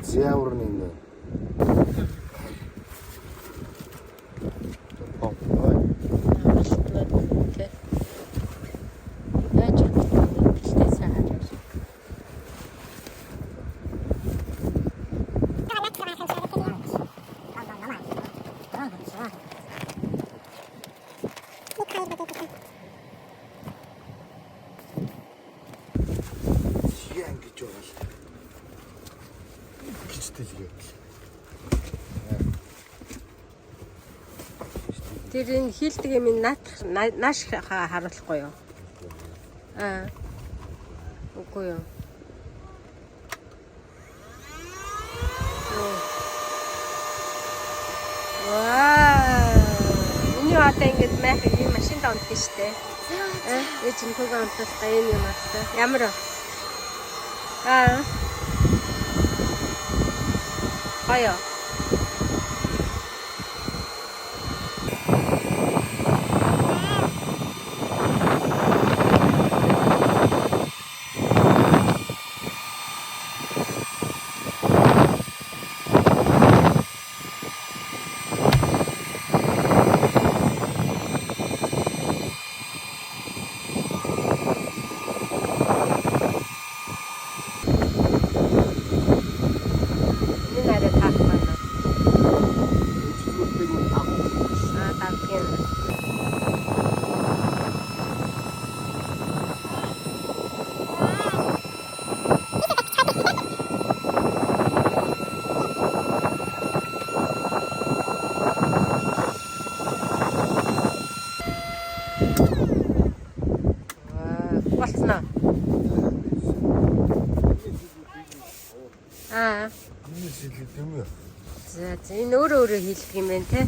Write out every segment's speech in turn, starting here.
Зяурны нэ. Тэр энэ хийлдэг юм нааш харуулахгүй юу? Үгүй юу. Ваа! Миний одоо ингэж майх ийм машинд ондог штэ. Ээж нь төгөө онцолтой энэ юм аасаа. Ямар вэ? Хаяа. За энэ өөрөө хийлдэг юм байна те.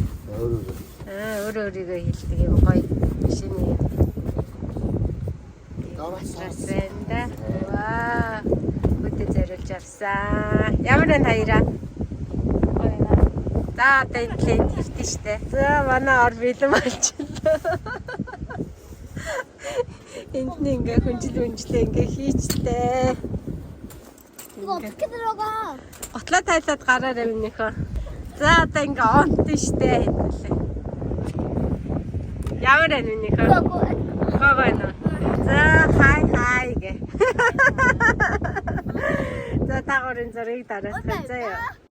Өөрийгөө хийлдэг юм гоё машины юм. Даваасаа. Ваа. Бүдэ зориулж авсан. Ямар энэ хоёраа? За одоо энэ клиент хийлдэг штэ. За манай ор бэлэн болчихлоо. Энд нэг ингээ хүнжлээ ингээ хийчтэй. Готлоо тайлаад гараарай минийхөө. За одоо ингээ онт штэ. Ямар энэ минийхөө? Гогоно. За хай гэ. За тагуурын зургийг дараах заяа.